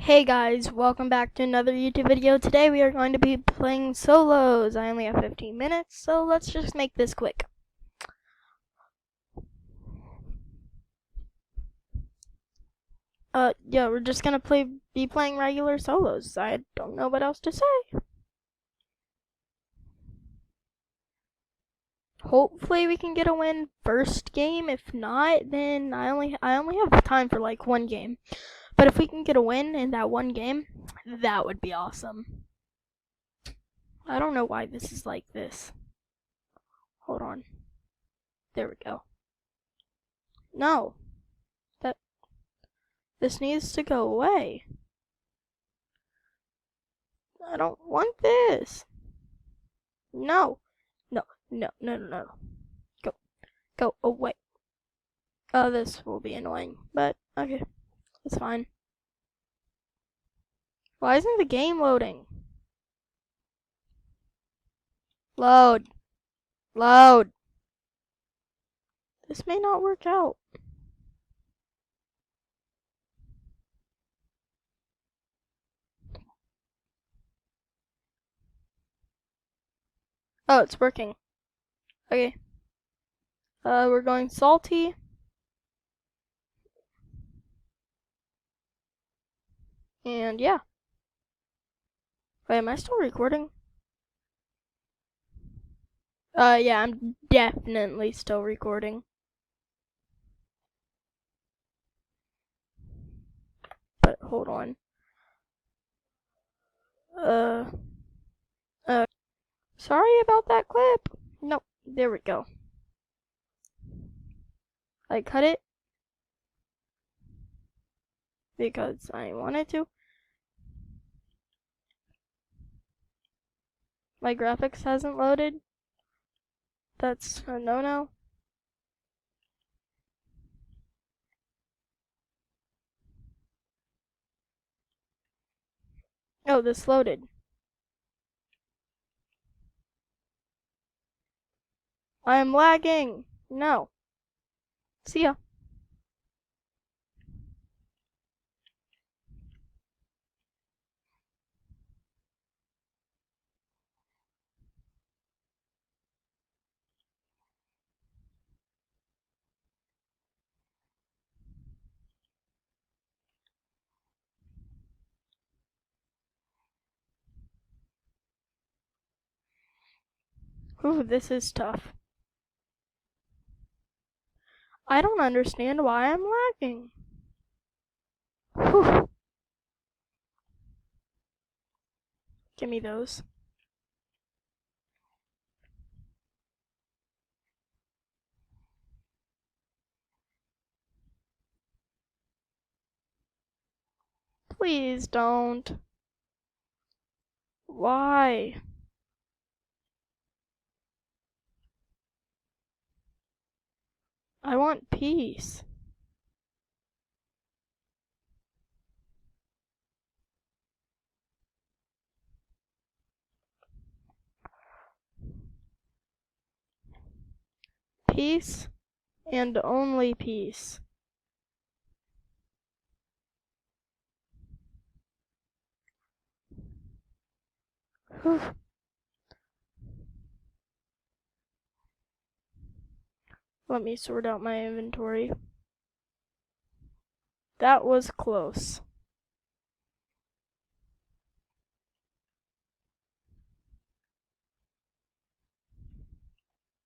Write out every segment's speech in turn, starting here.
Hey guys, welcome back to another YouTube video. Today we are going to be playing solos. I only have 15 minutes, so let's just make this quick. Yeah, we're just gonna be playing regular solos. I don't know what else to say. Hopefully we can get a win first game. If not, then I only have time for like one game. But if we can get a win in that one game, that would be awesome. I don't know why this is like this. Hold on. There we go. No. This needs to go away. I don't want this. No. No. No. No. No. No. Go. Go away. Oh, this will be annoying. But, okay. It's fine. Why isn't the game loading? Load. Load. This may not work out. Oh, it's working. Okay. We're going salty. And yeah. Wait, am I still recording? Yeah, I'm definitely still recording. But hold on. Sorry about that clip. Nope, there we go. I cut it because I wanted to. My graphics hasn't loaded. That's a no-no. Oh, this loaded. I am lagging. No. See ya. Ooh, this is tough. I don't understand why I'm lagging. Whew. Give me those. Please don't. Why? I want peace. Peace and only peace. Whew. Let me sort out my inventory. That was close.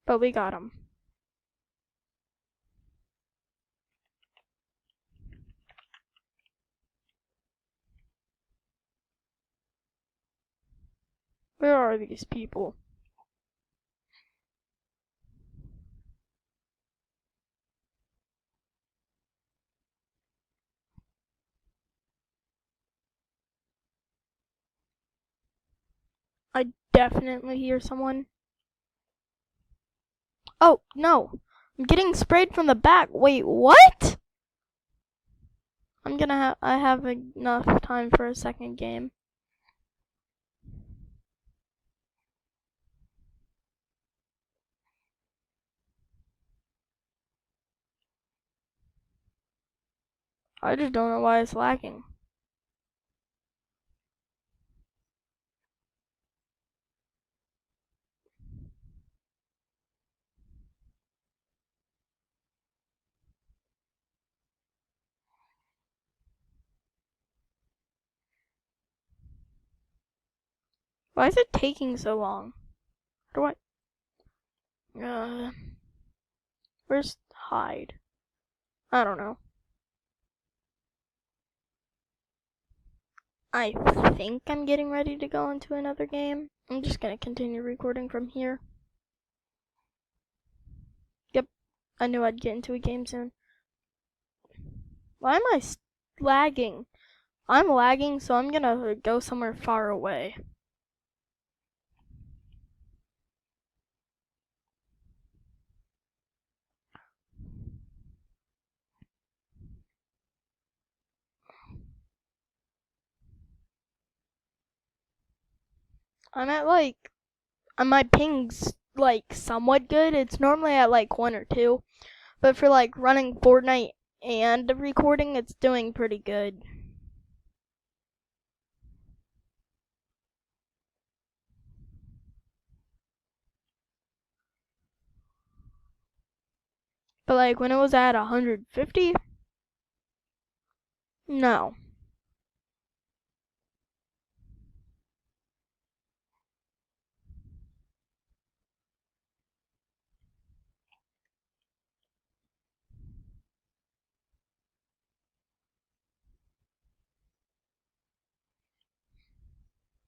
But we got him. Where are these people? I definitely hear someone. Oh, no. I'm getting sprayed from the back. Wait, what? I have enough time for a second game. I just don't know why it's lagging. Why is it taking so long? How do where's hide? I don't know. I think I'm getting ready to go into another game. I'm just gonna continue recording from here. Yep, I knew I'd get into a game soon. Why am I lagging? I'm lagging, so I'm gonna go somewhere far away. I'm at my ping's somewhat good. It's normally at 1 or 2, but for running Fortnite and recording, it's doing pretty good. But when it was at 150, no.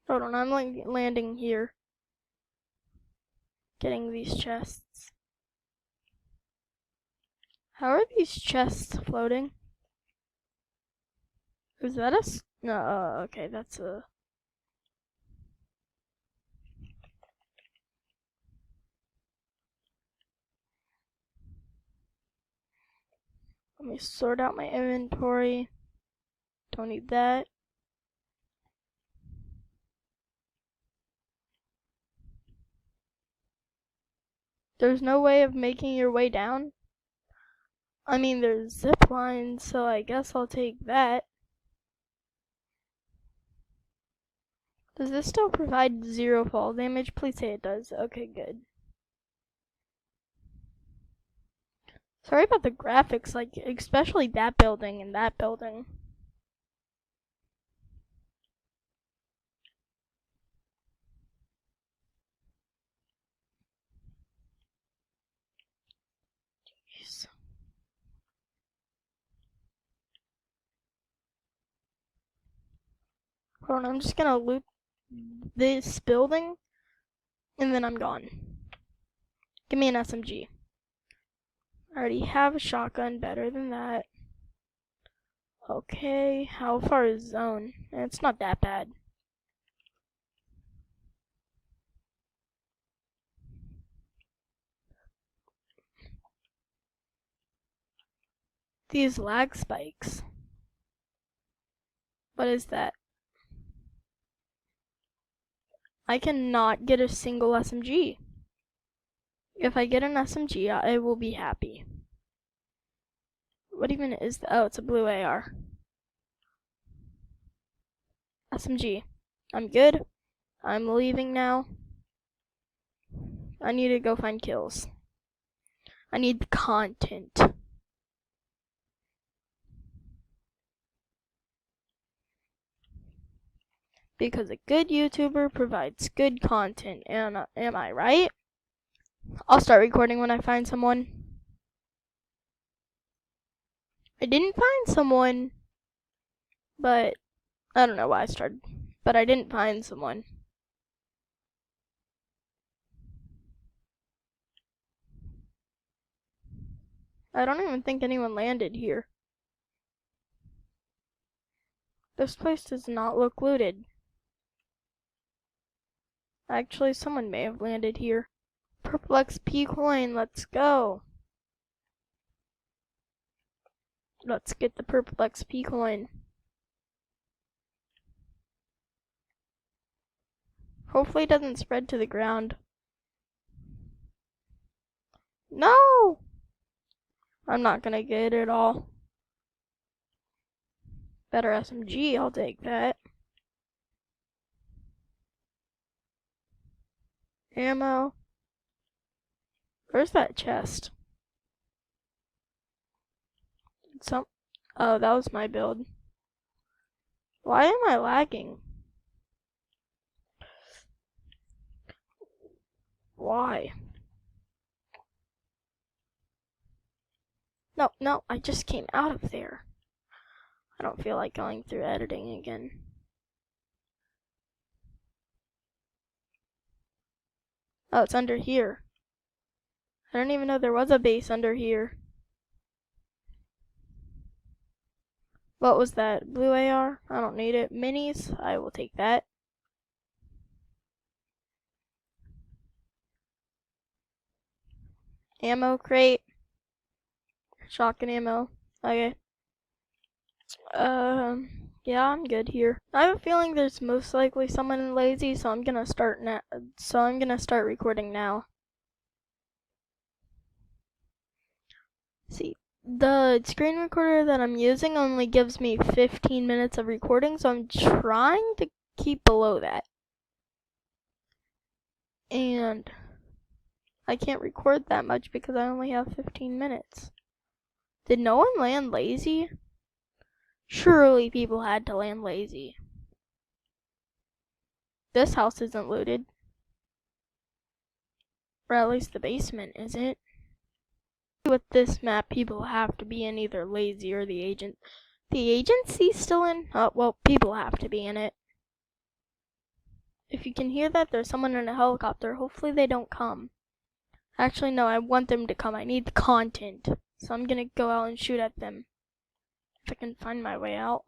Hold on, I'm landing here. Getting these chests. How are these chests floating? Is that no, okay, that's a... Let me sort out my inventory. Don't need that. There's no way of making your way down? I mean, there's zip lines, so I guess I'll take that. Does this still provide 0 fall damage? Please say it does. Okay, good. Sorry about the graphics, especially that building and that building. Jeez. Hold on, I'm just gonna loot this building, and then I'm gone. Give me an SMG. I already have a shotgun, better than that. Okay, how far is zone? It's not that bad. These lag spikes. What is that? I cannot get a single SMG. If I get an SMG, I will be happy. What even is that? Oh, it's a blue AR. SMG. I'm good. I'm leaving now. I need to go find kills. I need content. Because a good YouTuber provides good content, and am I right? I'll start recording when I find someone. I didn't find someone, but I don't know why I started. But I didn't find someone. I don't even think anyone landed here. This place does not look looted. Actually, someone may have landed here. Purple XP coin, let's go. Let's get the purple XP coin. Hopefully it doesn't spread to the ground. No! I'm not gonna get it all. Better SMG, I'll take that. Ammo. Where's that chest? Oh, that was my build. Why am I lagging? Why? No, I just came out of there. I don't feel like going through editing again. Oh, it's under here. I didn't even know there was a base under here. What was that? Blue AR? I don't need it. Minis? I will take that. Ammo crate. Shotgun ammo. Okay. Yeah, I'm good here. I have a feeling there's most likely someone lazy, so I'm gonna start now. So I'm gonna start recording now. See, the screen recorder that I'm using only gives me 15 minutes of recording, so I'm trying to keep below that. And I can't record that much because I only have 15 minutes. Did no one land lazy? Surely people had to land lazy. This house isn't looted. Or at least the basement isn't. With this map, people have to be in either lazy or the agent. The agency's still in? Oh, well, people have to be in it. If you can hear that, there's someone in a helicopter. Hopefully they don't come. Actually, no, I want them to come. I need the content. So I'm gonna go out and shoot at them. If I can find my way out.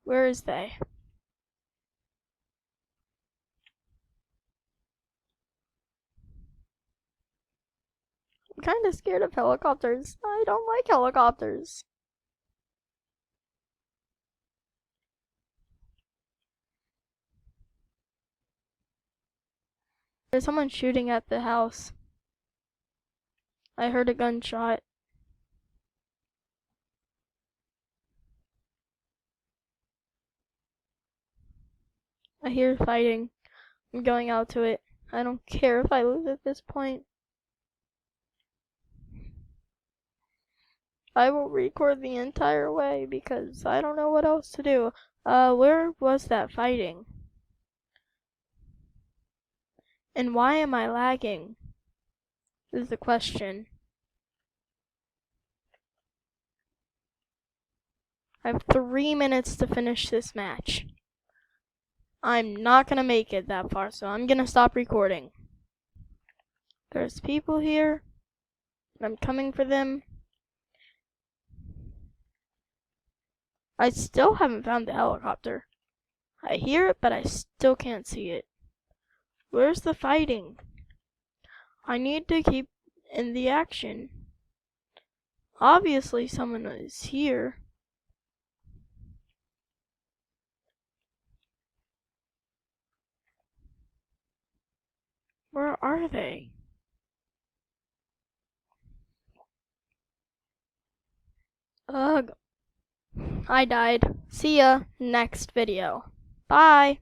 Where is they? I'm kinda scared of helicopters. I don't like helicopters. There's someone shooting at the house. I heard a gunshot. I hear fighting. I'm going out to it. I don't care if I lose at this point. I will record the entire way because I don't know what else to do. Where was that fighting? And why am I lagging? Is the question. I have 3 minutes to finish this match. I'm not gonna make it that far, so I'm gonna stop recording. There's people here. I'm coming for them. I still haven't found the helicopter. I hear it, but I still can't see it. Where's the fighting? I need to keep in the action. Obviously someone is here. Where are they? Ugh. I died. See ya next video. Bye.